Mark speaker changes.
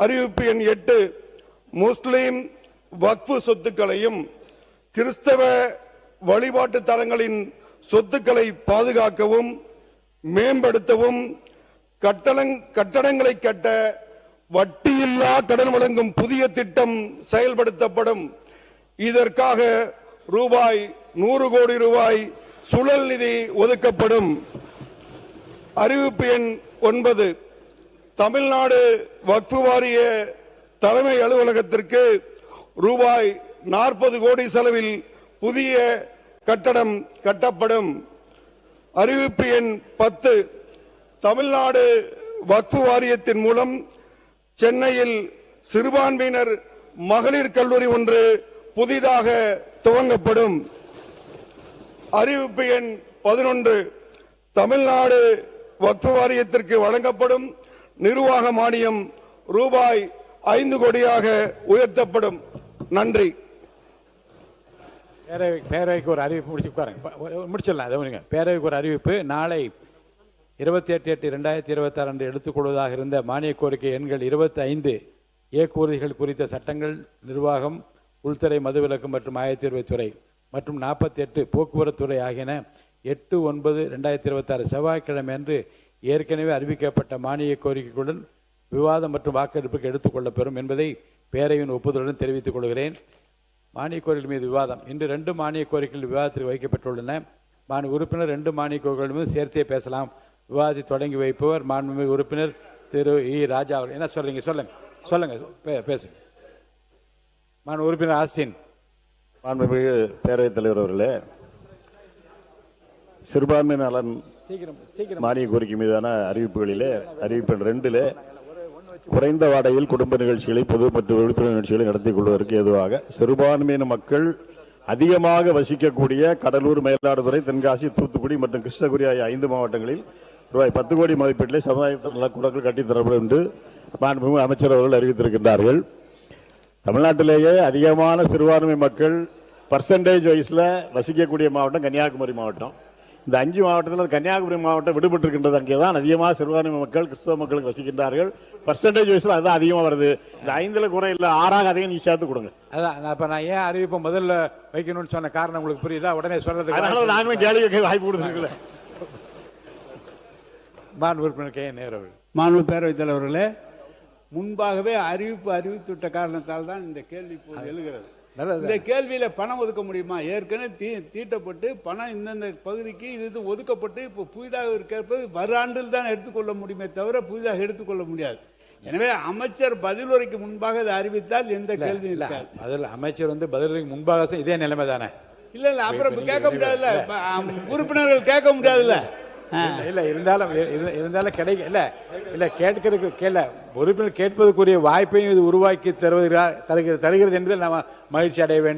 Speaker 1: அறிவிப்பு எண் 8 முஸ்லிம் வக்ஃபு சொத்துக்களையும் கிறிஸ்தவ வழிபாட்டு தலங்களின் சொத்துக்களை பாதுகாக்கவும் மேம்படுத்தவும் கட்டடங்களை கட்ட வட்டியில்லா கடன் வழங்கும் புதிய திட்டம் செயல்படுத்தப்படும். இதற்காக ரூபாய் 100 கோடி சுழல் நிதி ஒதுக்கப்படும். அறிவிப்பு எண் 9 தமிழ்நாடு வக்ஃபு வாரிய தலைமை அலுவலகத்திற்கு ரூபாய் 40 கோடி செலவில் புதிய கட்டடம் கட்டப்படும். அறிவிப்பு எண் 10 தமிழ்நாடு வக்ஃபு வாரியத்தின் மூலம் சென்னையில் சிறுபான்மையினர் மகளிர் கல்லூரி ஒன்று புதிதாக துவங்கப்படும். அறிவிப்பு எண் 11 தமிழ்நாடு வக்ஃபு வாரியத்திற்கு வழங்கப்படும் நிர்வாக மானியம் ரூபாய் 5 கோடியாக உயர்த்தப்படும். நன்றி.
Speaker 2: பேரவைக்கு ஒரு அறிவிப்பு முடிச்சிடலாம். பேரவைக்கு ஒரு அறிவிப்பு. நாளை 28/8/2026 அன்று எடுத்துக்கொள்வதாக இருந்த மானிய கோரிக்கை எண்கள் 25 ஏக்கூறுதிகள் குறித்த சட்டங்கள், நிர்வாகம், உள்துறை, மதுவிலக்கு மற்றும் ஆயத்தீர்வைத்துறை மற்றும் 48 போக்குவரத்துறை ஆகியன 8/9/2026 செவ்வாய்க்கிழமை அன்று ஏற்கனவே அறிவிக்கப்பட்ட மானிய கோரிக்கைகளுடன் விவாதம் மற்றும் வாக்கெடுப்புக்கு எடுத்துக்கொள்ளப்பெறும் என்பதை பேரவையின் ஒப்புதலுடன் தெரிவித்துக் கொள்கிறேன். மானிய கோரிக்கைகள் மீது விவாதம். இன்று 2 மானிய கோரிக்கைகள் விவாதத்தில் வைக்கப்பட்டுள்ளன. உறுப்பினர் 2 மானிய கோரிக்கைகள் மீது சேர்த்தே பேசலாம். விவாதத்தை தொடங்கி வைப்பவர் மாண்புமிகு உறுப்பினர் திரு ராஜா அவர்கள். என்ன சொல்றீங்க? சொல்லுங்க பேசுங்க. உறுப்பினர் ஆஸ்டின்.
Speaker 3: மாண்புமிகு பேரவைத் தலைவர் அவர்களே, சிறுபான்மை நலன் மானிய கோரிக்கை மீதான அறிவிப்புகளிலே அறிவிப்பு 2 குறைந்த வாடகையில் குடும்ப நிகழ்ச்சிகளை, பொது மற்றும் விழிப்புணர்வு நிகழ்ச்சிகளை நடத்தி கொள்வதற்கு ஏதுவாக சிறுபான்மையின மக்கள் அதிகமாக வசிக்கக்கூடிய கடலூர், மயிலாடுதுறை, தென்காசி, தூத்துக்குடி மற்றும் கிருஷ்ணகிரி ஆகிய 5 மாவட்டங்களில் ரூபாய் 10 கோடி மதிப்பீட்டில் சமுதாய நலக்கூடங்கள் கட்டித்தரப்படும் என்று மாண்புமிகு அமைச்சர் அவர்கள் அறிவித்திருக்கின்றார்கள். தமிழ்நாட்டிலேயே அதிகமான சிறுபான்மை மக்கள் பர்சன்டேஜ் வைஸில் வசிக்கக்கூடிய மாவட்டம் கன்னியாகுமரி மாவட்டம். இந்த 5 மாவட்டத்தில் கன்னியாகுமரி மாவட்டம் விடுபட்டிருக்கின்றது. அங்கே தான் அதிகமாக சிறுபான்மை மக்கள், கிறிஸ்தவ மக்களுக்கு வசிக்கின்றார்கள். பர்சன்டேஜ் வைஸில் அதுதான் அதிகமாக வருது. இந்த 5 குறை இல்லை, 6 அதிகம் நீ சேர்த்து கொடுங்க.
Speaker 2: அதான் இப்போ நான் ஏன் அறிவிப்பை முதல்ல வைக்கணும்னு சொன்ன காரணம் உங்களுக்கு புரியுதா? உடனே சொல்றது
Speaker 3: நாங்களும் கேள்வி வாய்ப்பு கொடுத்துருக்கல.
Speaker 4: மாண்பு பேரவைத் தலைவர்களே, முன்பாகவே அறிவித்துவிட்ட காரணத்தால் தான் இந்த கேள்வி எழுகிறது. இந்த கேள்வியில பணம் ஒதுக்க முடியுமா? ஏற்கனவே தீட்டப்பட்டு பணம் இந்தந்த பகுதிக்கு இது ஒதுக்கப்பட்டு இப்போ புதிதாக இருக்கிறது வராண்டில் தான் எடுத்துக்கொள்ள முடியுமே தவிர புதிதாக எடுத்துக்கொள்ள முடியாது. எனவே அமைச்சர் பதிலுரைக்கு முன்பாக இதை அறிவித்தால் எந்த கேள்வியும் இருக்காது.
Speaker 2: அதில் அமைச்சர் பதிலுரைக்கு முன்பாக இதே நிலைமை தானே?
Speaker 4: இல்ல அப்புறம் கேட்க முடியாதுல்ல, உறுப்பினர்கள் கேட்க முடியாதுல்ல.
Speaker 2: இல்ல இருந்தாலும் கிடைக்க இல்ல கேட்கறதுக்கு கேள்வி உறுப்பினர் கேட்பதற்குரிய வாய்ப்பையும் இது உருவாக்கி தருகிறது என்பதில் நாம் மகிழ்ச்சி அடைய வேண்டும்.